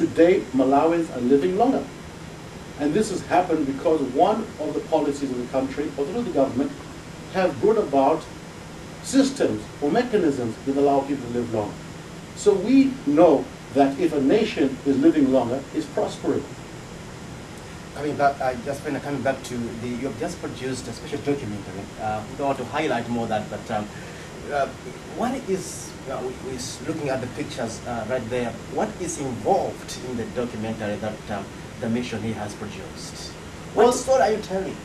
Today, Malawians are living longer. And this has happened because one of the policies of the country, or through the government, have brought about systems or mechanisms that allow people to live longer. So we know that if a nation is living longer, it's prospering. Coming back, coming back to you have just produced a special documentary. We don't want to highlight more that, but what is, we're looking at the pictures right there, what is involved in the documentary that the mission he has produced? What story are you telling?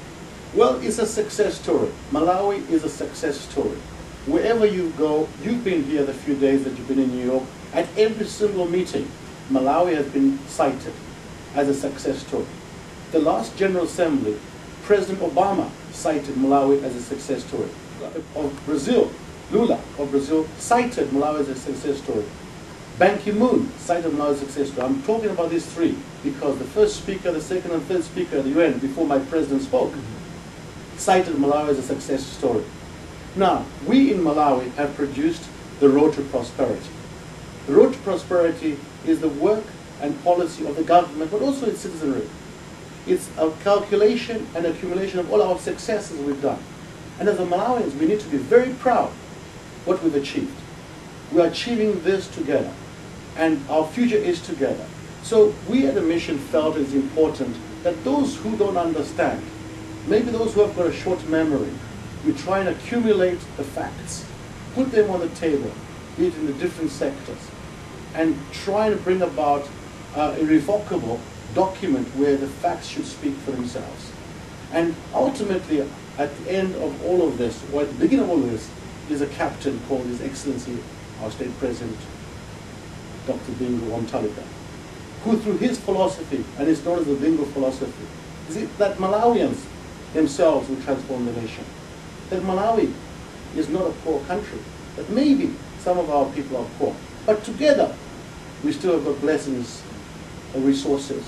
Well, it's a success story. Malawi is a success story. Wherever you go, you've been here the few days that you've been in New York, at every single meeting, Malawi has been cited as a success story. The last General Assembly, President Obama cited Malawi as a success story. Of Brazil, Lula of Brazil cited Malawi as a success story. Ban Ki-moon cited Malawi as a success story. I'm talking about these three because the first speaker, the second and third speaker at the UN before my president spoke, cited Malawi as a success story. Now, we in Malawi have produced the Road to Prosperity. The Road to Prosperity is the work and policy of the government, but also its citizenry. It's a calculation and accumulation of all our successes we've done. And as Malawians, we need to be very proud of what we've achieved. We are achieving this together, and our future is together. So we at the mission felt it's important that those who don't understand, maybe those who have got a short memory, we try and accumulate the facts, put them on the table, be it in the different sectors, and try to bring about a irrevocable document where the facts should speak for themselves. And ultimately, at the end of all of this, or at the beginning of all of this, is a captain called His Excellency, our State President, Dr. Bingu Wamtalika, who through his philosophy, and it's known as the Bingu philosophy, is it that Malawians themselves will transform the nation. That Malawi is not a poor country, that maybe some of our people are poor, but together we still have got blessings of resources,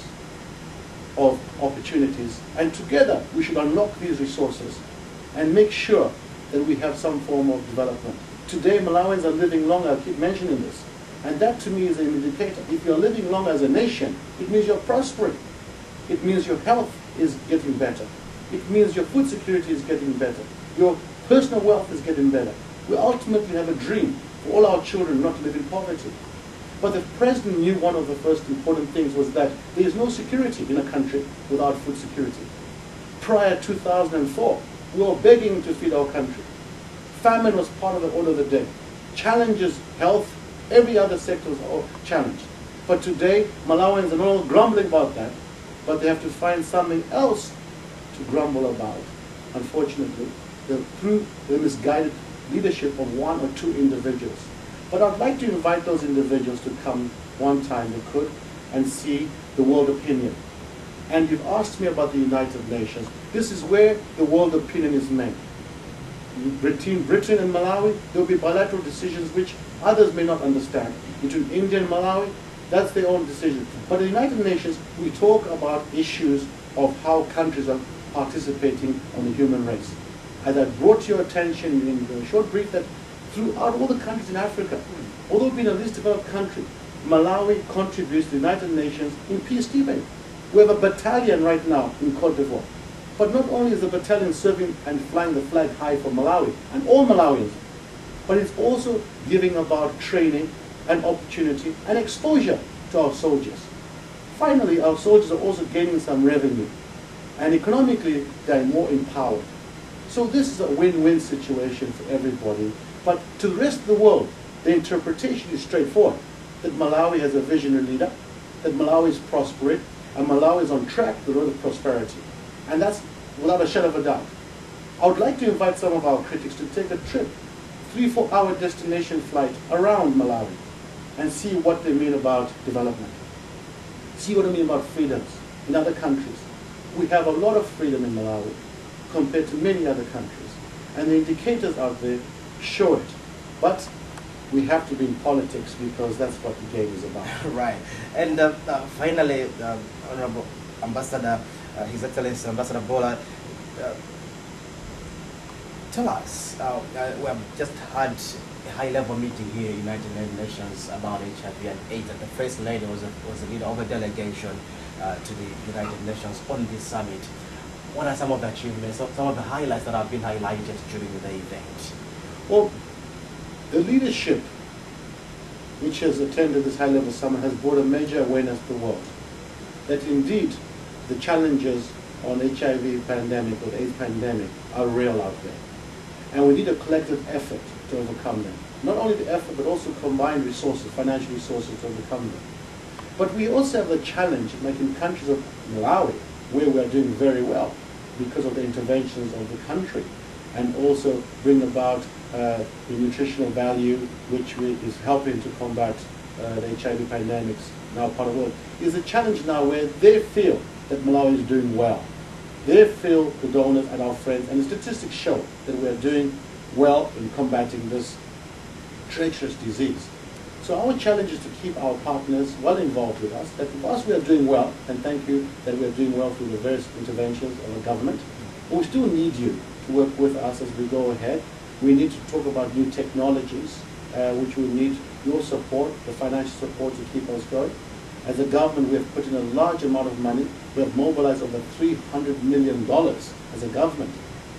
of opportunities, and together we should unlock these resources and make sure that we have some form of development. Today Malawians are living longer, I keep mentioning this, and that to me is an indicator. If you're living longer as a nation, it means you're prospering. It means your health is getting better. It means your food security is getting better. Your personal wealth is getting better. We ultimately have a dream for all our children not to live in poverty. But the president knew one of the first important things was that there is no security in a country without food security. Prior to 2004, we were begging to feed our country. Famine was part of the order of the day. Challenges, health, every other sector was all challenged. But today, Malawians are not all grumbling about that, but they have to find something else to grumble about. Unfortunately, through the misguided leadership of one or two individuals. But I'd like to invite those individuals to come one time they could and see the world opinion. And you've asked me about the United Nations. This is where the world opinion is made. Between Britain and Malawi, there will be bilateral decisions which others may not understand. Between India and Malawi, that's their own decision. But in the United Nations, we talk about issues of how countries are participating on the human race. As I brought to your attention in the short brief that throughout all the countries in Africa, although being a least developed country, Malawi contributes to the United Nations in peacekeeping. We have a battalion right now in Cote d'Ivoire. But not only is the battalion serving and flying the flag high for Malawi and all Malawians, but it's also giving about training and opportunity and exposure to our soldiers. Finally, our soldiers are also gaining some revenue, and economically they're more empowered. So this is a win-win situation for everybody. But to the rest of the world, the interpretation is straightforward, that Malawi has a visionary leader, that Malawi is prospering, and Malawi is on track to the road of prosperity. And that's without a shadow of a doubt. I would like to invite some of our critics to take a trip, 3-4 hour destination flight around Malawi, and see what they mean about development. See what they mean about freedoms in other countries. We have a lot of freedom in Malawi compared to many other countries. And the indicators out there show it. But we have to be in politics because that's what the game is about. Right. And finally, Honorable Ambassador, His Excellency Ambassador Bola, tell us, we have just had a high-level meeting here in United Nations about HIV and AIDS, and the First Lady was a leader of a delegation to the United Nations on this summit. What are some of the achievements, some of the highlights that have been highlighted during the event? Well, the leadership which has attended this high-level summit has brought a major awareness to the world that indeed the challenges on HIV pandemic or the AIDS pandemic are real out there. And we need a collective effort to overcome them. Not only the effort, but also combined resources, financial resources to overcome them. But we also have the challenge, like in countries of Malawi, where we are doing very well because of the interventions of the country, and also bring about the nutritional value which is helping to combat the HIV pandemics now part of the world, is a challenge now where they feel that Malawi is doing well. They feel, the donors and our friends, and the statistics show that we are doing well in combating this treacherous disease. So our challenge is to keep our partners well involved with us, that whilst we are doing well, and thank you that we are doing well through the various interventions of the government, we still need you to work with us as we go ahead. We need to talk about new technologies, which will need your support, the financial support to keep us going. As a government, we have put in a large amount of money. We have mobilized over $300 million as a government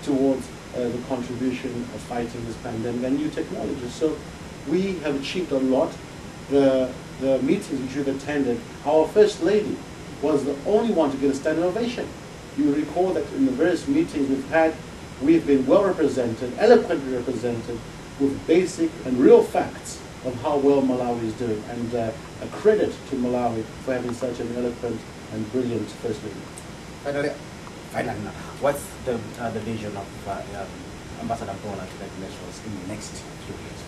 towards the contribution of fighting this pandemic and new technologies. So we have achieved a lot. The meetings which we've attended, our First Lady was the only one to get a standing ovation. You recall that in the various meetings we've had, we've been well represented, eloquently represented, with basic and real facts of how well Malawi is doing, and a credit to Malawi for having such an eloquent and brilliant First Lady. Finally, what's the vision of Ambassador Bona to the Nations in the next few years?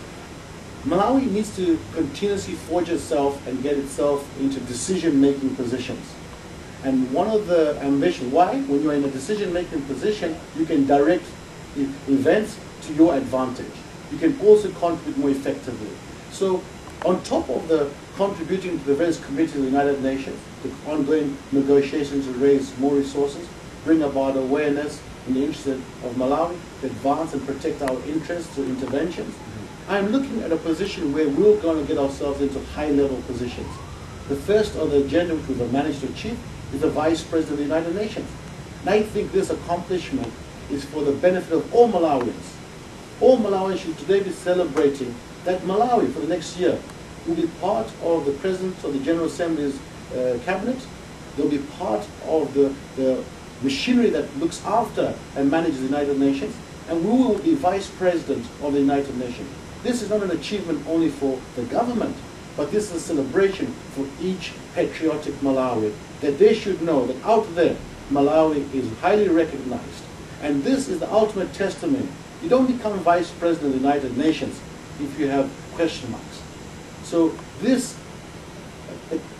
Malawi needs to continuously forge itself and get itself into decision-making positions. And one of the ambitions, why? When you're in a decision-making position, you can direct events to your advantage. You can also contribute more effectively. So on top of the contributing to the various committees of the United Nations, the ongoing negotiations to raise more resources, bring about awareness in the interest of Malawi, to advance and protect our interests through interventions, I'm looking at a position where we're going to get ourselves into high-level positions. The first on the agenda, which we've managed to achieve, is the Vice President of the United Nations. And I think this accomplishment is for the benefit of all Malawians. All Malawians should today be celebrating that Malawi, for the next year, will be part of the President of the General Assembly's cabinet. They'll be part of the machinery that looks after and manages the United Nations, and we will be Vice President of the United Nations. This is not an achievement only for the government, but this is a celebration for each patriotic Malawi, that they should know that out there, Malawi is highly recognized. And this is the ultimate testament. You don't become Vice President of the United Nations if you have question marks. So this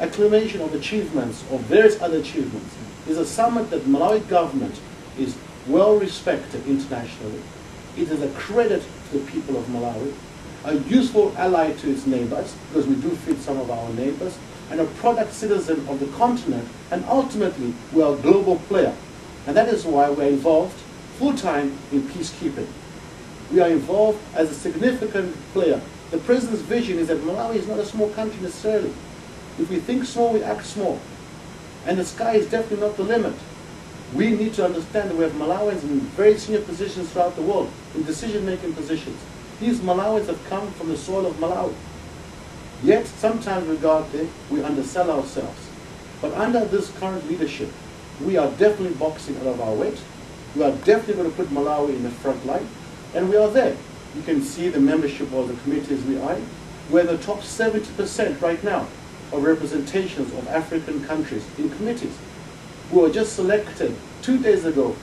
acclamation of achievements, or various other achievements, is a summit that Malawi government is well respected internationally. It is a credit to the people of Malawi, a useful ally to its neighbors, because we do feed some of our neighbors, and a product citizen of the continent, and ultimately we are a global player. And that is why we're involved full-time in peacekeeping. We are involved as a significant player. The President's vision is that Malawi is not a small country necessarily. If we think small, we act small. And the sky is definitely not the limit. We need to understand that we have Malawians in very senior positions throughout the world, in decision-making positions. These Malawians have come from the soil of Malawi. Yet, sometimes regardless, we undersell ourselves. But under this current leadership, we are definitely boxing out of our weight. We are definitely going to put Malawi in the front line. And we are there. You can see the membership of the committees we are in. We're in the top 70% right now of representations of African countries in committees. We were just selected 2 days ago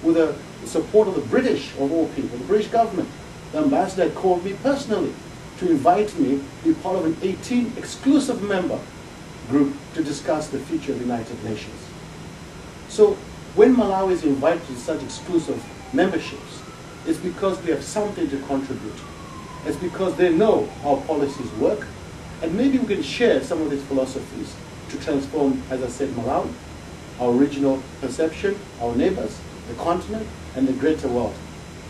with the support of the British, of all people, the British government. The ambassador called me personally to invite me to be part of an 18 exclusive member group to discuss the future of the United Nations. So when Malawi is invited to such exclusive memberships, it's because we have something to contribute. It's because they know how policies work, and maybe we can share some of these philosophies to transform, as I said, Malawi, our regional perception, our neighbors, the continent, and the greater world.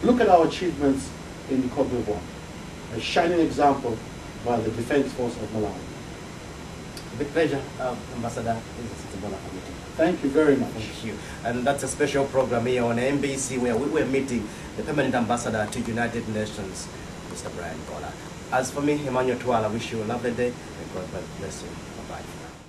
Look at our achievements in Cote d'Ivoire. a shining example by the Defense Force of Malawi. With pleasure, Ambassador. This is a committee. Thank you very much. Thank you. And that's a special program here on MBC where we were meeting the Permanent Ambassador to United Nations, Mr. Brian Gola. As for me, Emmanuel Twala, I wish you a lovely day and God bless you. Bye-bye.